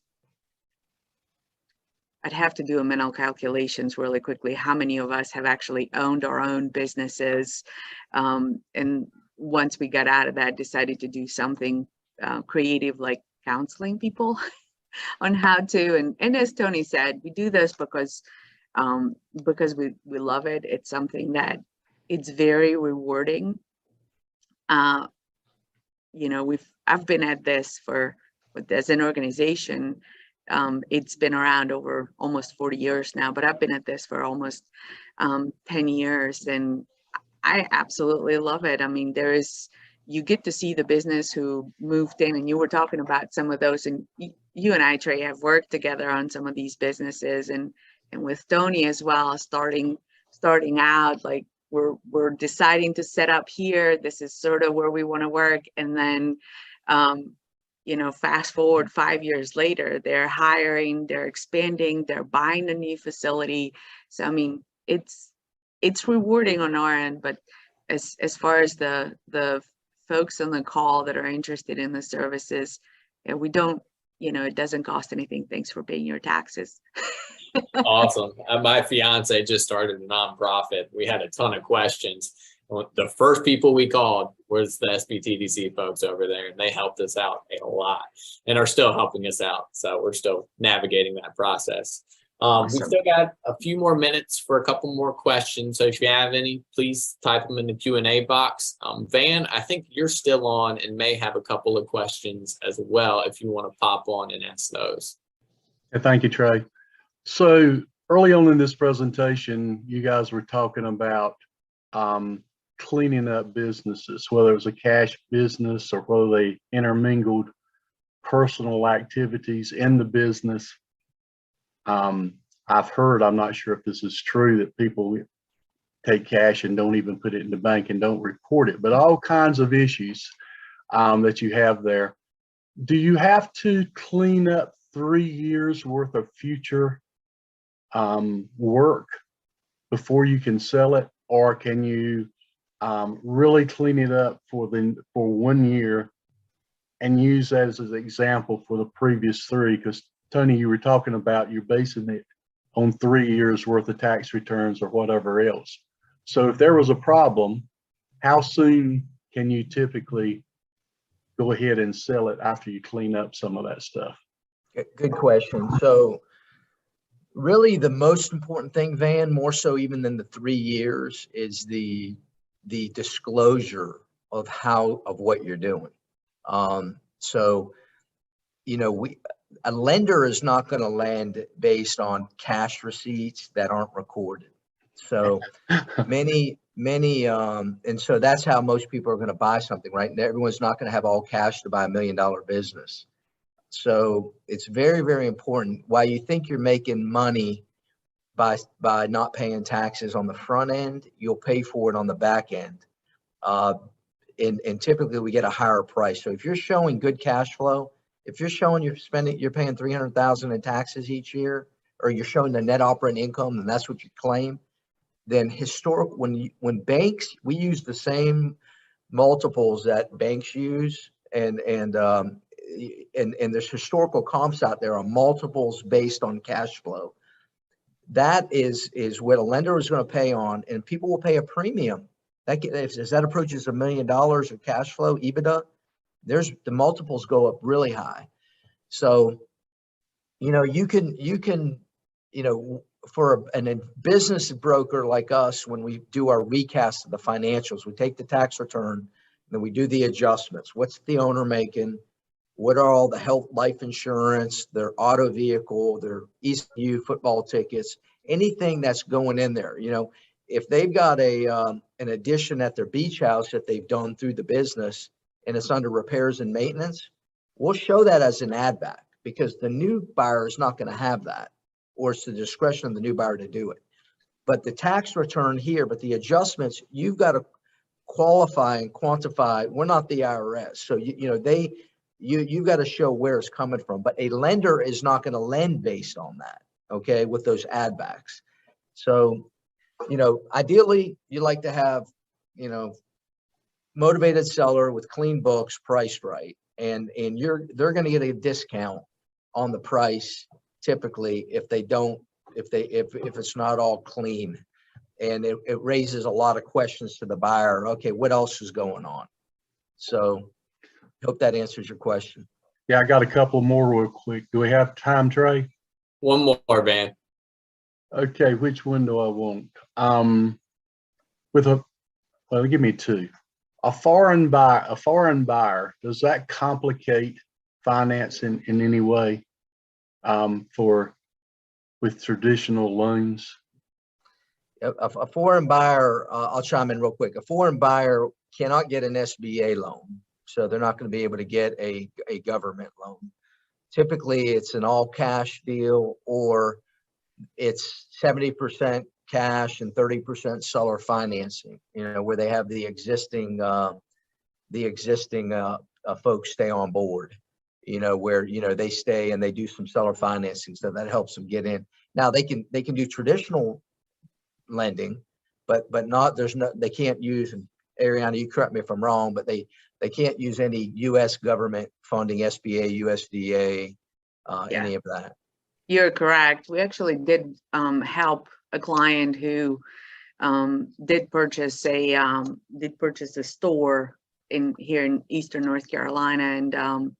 I'd have to do a mental calculations really quickly, how many of us have actually owned our own businesses. And once we got out of that, decided to do something creative like counseling people on how to, and as Tony said, we do this because we love it. It's something that it's very rewarding. You know, I've been at this as an organization. It's been around over almost 40 years now, but I've been at this for almost 10 years, and I absolutely love it. I mean, there is you get to see the business who moved in, and you were talking about some of those, and you and I, Trey, have worked together on some of these businesses, and with Tony as well, starting out, like we're deciding to set up here. This is sort of where we want to work, and then you know, fast forward 5 years later, they're hiring, they're expanding, they're buying a new facility. So I mean, it's rewarding on our end, but as far as the folks on the call that are interested in the services, we don't, you know, it doesn't cost anything. Thanks for paying your taxes. Awesome. My fiance just started a nonprofit. We had a ton of questions. The first people we called was the SBTDC folks over there, and they helped us out a lot and are still helping us out. So we're still navigating that process. Awesome. We still got a few more minutes for a couple more questions. So if you have any, please type them in the Q&A box. Van, I think you're still on and may have a couple of questions as well if you want to pop on and ask those. Thank you, Trey. So early on in this presentation, you guys were talking about cleaning up businesses, whether it was a cash business or whether they intermingled personal activities in the business. I've heard, I'm not sure if this is true, that people take cash and don't even put it in the bank and don't report it, but all kinds of issues that you have there. Do you have to clean up 3 years worth of future work before you can sell it, or can you really clean it up for 1 year and use that as an example for the previous 3? Because Tony, you were talking about you're basing it on 3 years worth of tax returns or whatever else. So if there was a problem, how soon can you typically go ahead and sell it after you clean up some of that stuff? Good question. So really the most important thing, Van, more so even than the 3 years, is the disclosure of what you're doing. So, you know, a lender is not going to lend based on cash receipts that aren't recorded. So many, and so that's how most people are going to buy something, right? And everyone's not going to have all cash to buy $1 million business. So it's very, very important. While you think you're making money by not paying taxes on the front end, you'll pay for it on the back end. And typically we get a higher price. So if you're showing good cash flow, if you're showing you're paying $300,000 in taxes each year, or you're showing the net operating income, and that's what you claim, then when banks, we use the same multiples that banks use, and there's historical comps out there on multiples based on cash flow. That is what a lender is going to pay on, and people will pay a premium. As that approaches $1 million of cash flow, EBITDA, the multiples go up really high. So, you know, you can, you know, for a business broker like us, when we do our recast of the financials, we take the tax return, then we do the adjustments. What's the owner making? What are all the health, life insurance, their auto vehicle, their ECU football tickets, anything that's going in there? You know, if they've got an addition at their beach house that they've done through the business and it's under repairs and maintenance, we'll show that as an add back, because the new buyer is not going to have that, or it's the discretion of the new buyer to do it. But the tax return here, but the adjustments, you've got to qualify and quantify. We're not the IRS. So, you've got to show where it's coming from, but a lender is not going to lend based on that. Okay. With those add backs. So, you know, ideally you like to have, you know, motivated seller with clean books, priced right. And they're going to get a discount on the price typically if it's not all clean. And it raises a lot of questions to the buyer. Okay, what else is going on? So hope that answers your question. Yeah, I got a couple more real quick. Do we have time, Trey? One more, Van. Okay, which one do I want? Give me 2. A foreign buyer, does that complicate financing in any way with traditional loans? A foreign buyer, I'll chime in real quick. A foreign buyer cannot get an SBA loan. So they're not going to be able to get a government loan. Typically, it's an all cash deal, or it's 70% cash and 30% seller financing, where they have the existing folks stay on board, where, they stay and they do some seller financing. So that helps them get in. Now they can do traditional lending, but they can't use, and Ariana, you correct me if I'm wrong, but they can't use any U.S. government funding, SBA, USDA, any of that. You're correct. We actually did help a client who did purchase a store here in Eastern North Carolina, and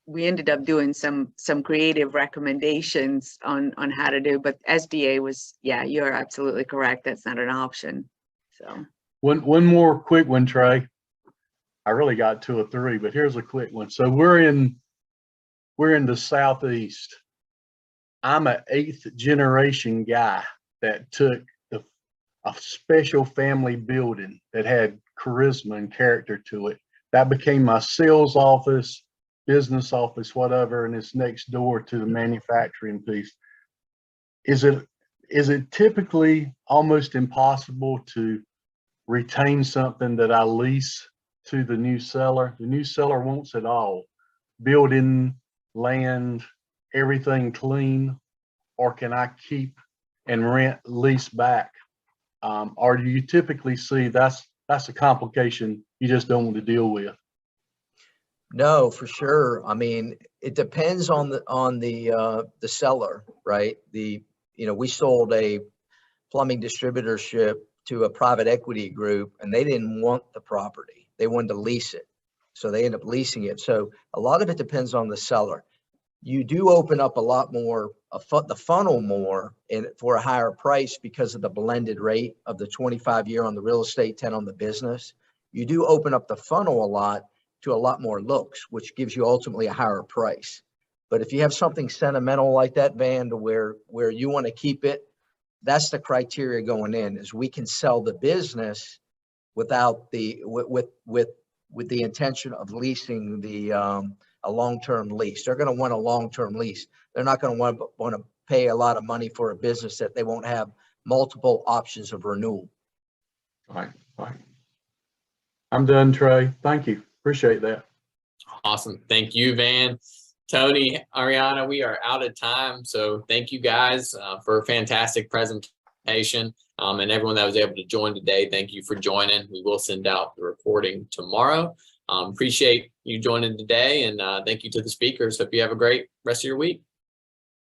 we ended up doing some creative recommendations on how to do. But SBA was, yeah, you're absolutely correct. That's not an option. So one more quick one, Trey. I really got 2 or 3, but here's a quick one. So we're in the Southeast. I'm an 8th generation guy that took a special family building that had charisma and character to it. That became my sales office, business office, whatever, and it's next door to the manufacturing piece. Is it typically almost impossible to retain something that I lease to the new seller? The new seller wants it all. Building, land, everything clean, or can I keep and rent, lease back? Or do you typically see that's a complication you just don't want to deal with? No, for sure. I mean, it depends on the seller, right? We sold a plumbing distributorship to a private equity group, and they didn't want the property. They wanted to lease it. So they end up leasing it. So a lot of it depends on the seller. You do open up a lot more, the funnel more for a higher price because of the blended rate of the 25-year on the real estate, 10 on the business. You do open up the funnel a lot to a lot more looks, which gives you ultimately a higher price. But if you have something sentimental like that, Van, to where you want to keep it, that's the criteria going in, is we can sell the business without with the intention of leasing a long-term lease. They're going to want a long-term lease. They're not going to want to pay a lot of money for a business that they won't have multiple options of renewal. Right. I'm done, Trey. Thank you. Appreciate that. Awesome. Thank you, Van. Tony, Ariana, we are out of time. So thank you guys for a fantastic presentation. And everyone that was able to join today, thank you for joining. We will send out the recording tomorrow. Appreciate you joining today, and thank you to the speakers. Hope you have a great rest of your week.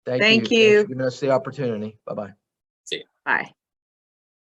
Thank you. Thanks for giving us the opportunity. Bye-bye. See you. Bye.